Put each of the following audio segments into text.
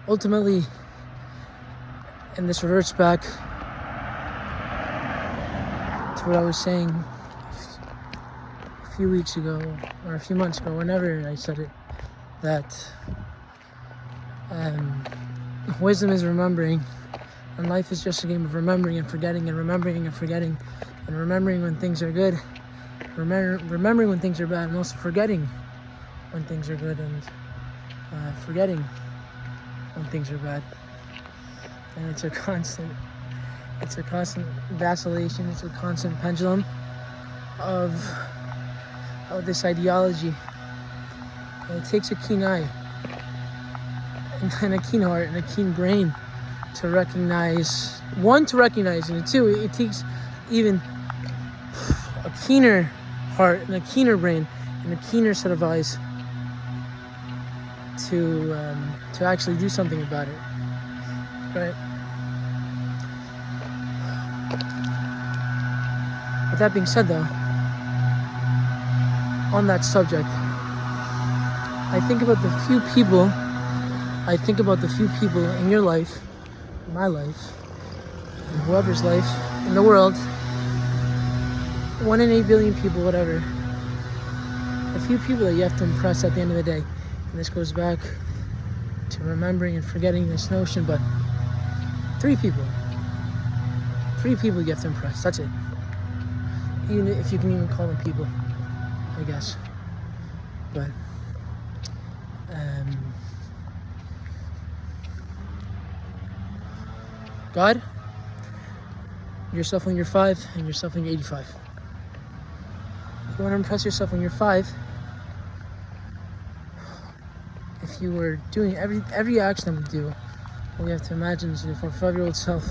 ultimately, and this reverts back to what I was saying a few weeks ago, or a few months ago, whenever I said it, that wisdom is remembering, and life is just a game of remembering and forgetting, and remembering and forgetting, and remembering when things are good, remembering when things are bad, and also forgetting when things are good, and forgetting when things are bad. And it's a constant vacillation, it's a constant pendulum of this ideology. And it takes a keen eye and a keen heart and a keen brain to recognize, and two, it takes even a keener heart and a keener brain and a keener set of eyes to actually do something about it, right? With that being said, though, on that subject, I think about the few people in your life, in my life, in whoever's life in the world, 1 in 8 billion people, whatever, a few people that you have to impress at the end of the day. And this goes back to remembering and forgetting this notion, but 3 people you have to impress, that's it. Even if you can even call them people, I guess. But God, yourself when you're 5, and yourself when you're 85. If you want to impress yourself when you're 5, if you were doing every action that we do, what we have to imagine is if our 5-year-old self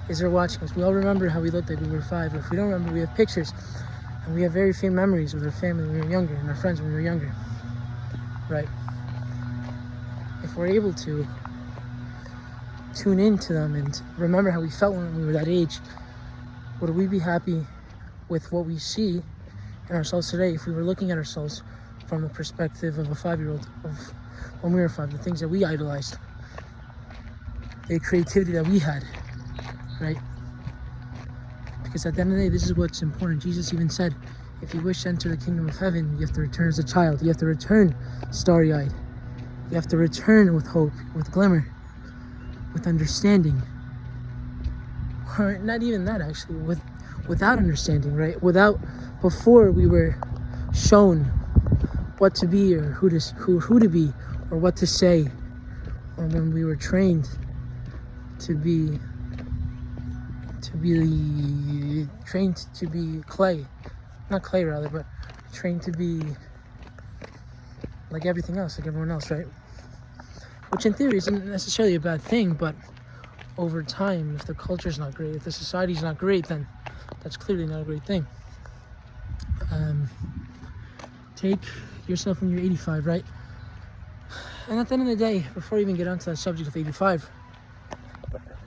is there watching us. We all remember how we looked like we were 5. Or if we don't remember, we have pictures, and we have very faint memories with our family when we were younger, and our friends when we were younger, right? If we're able to tune into them and remember how we felt when we were that age, would we be happy with what we see in ourselves today if we were looking at ourselves from the perspective of a 5-year-old, of when we were 5, the things that we idolized, the creativity that we had, right? Because at the end of the day, this is what's important. Jesus even said, if you wish to enter the kingdom of heaven, you have to return as a child. You have to return starry-eyed. You have to return with hope, with glimmer, with understanding. Or not even that, actually, without understanding, right? Before we were shown what to be, or who to be, or what to say, or when we were trained to be clay, not clay rather, but trained to be like everything else, like everyone else, right? Which in theory isn't necessarily a bad thing, but over time, if the culture's not great, if the society's not great, then that's clearly not a great thing. Take yourself when you're 85, right? And at the end of the day, before we even get onto that subject of 85,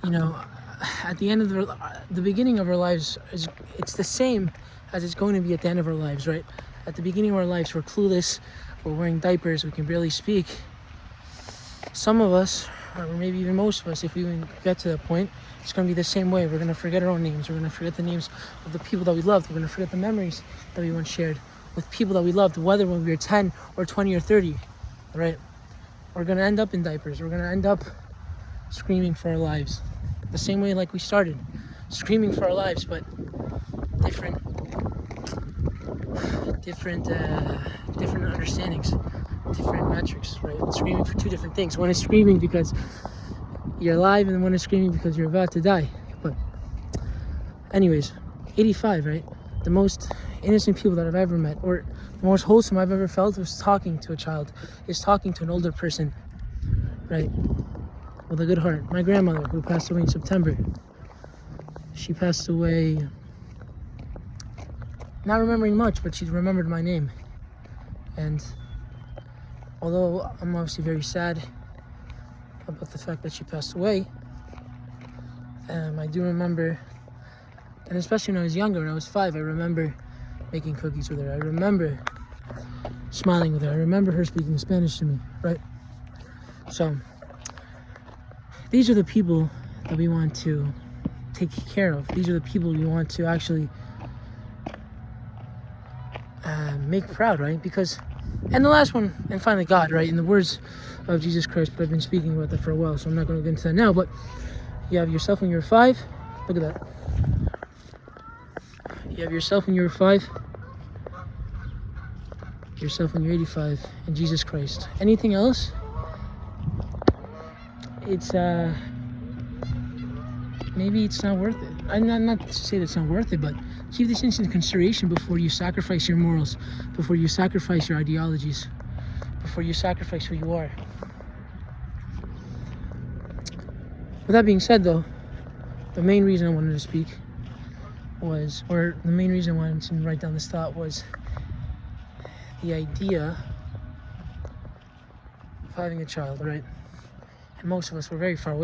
at the end of the beginning of our lives, it's the same as it's going to be at the end of our lives, right? At the beginning of our lives, we're clueless, we're wearing diapers, we can barely speak. Some of us, or maybe even most of us, if we even get to that point, it's going to be the same way. We're going to forget our own names. We're going to forget the names of the people that we loved. We're going to forget the memories that we once shared with people that we loved, whether when we were 10 or 20 or 30, right? We're going to end up in diapers. We're going to end up screaming for our lives. The same way like we started, screaming for our lives, but different understandings, different metrics, right? Screaming for 2 different things. One is screaming because you're alive, and one is screaming because you're about to die. But anyways, 85, right? The most innocent people that I've ever met, or the most wholesome I've ever felt, was talking to a child, is talking to an older person, right? With a good heart. My grandmother, who passed away in September, she passed away not remembering much, but she remembered my name. And although I'm obviously very sad about the fact that she passed away, I do remember, and especially when I was younger, when I was 5, I remember making cookies with her. I remember smiling with her. I remember her speaking Spanish to me, right? So these are the people that we want to take care of. These are the people we want to actually make proud, right? Because, and the last one, and finally God, right? In the words of Jesus Christ, but I've been speaking about that for a while, so I'm not going to get into that now, but you have yourself when you're 5. Look at that. You have yourself when you're 5. Yourself when you're 85. And Jesus Christ. Anything else? It's, maybe it's not worth it. I'm not to say that it's not worth it, but keep this into consideration before you sacrifice your morals, before you sacrifice your ideologies, before you sacrifice who you are. With that being said, though, the main reason I wanted to speak was, or the main reason I wanted to write down this thought was the idea of having a child, right? And most of us were very far away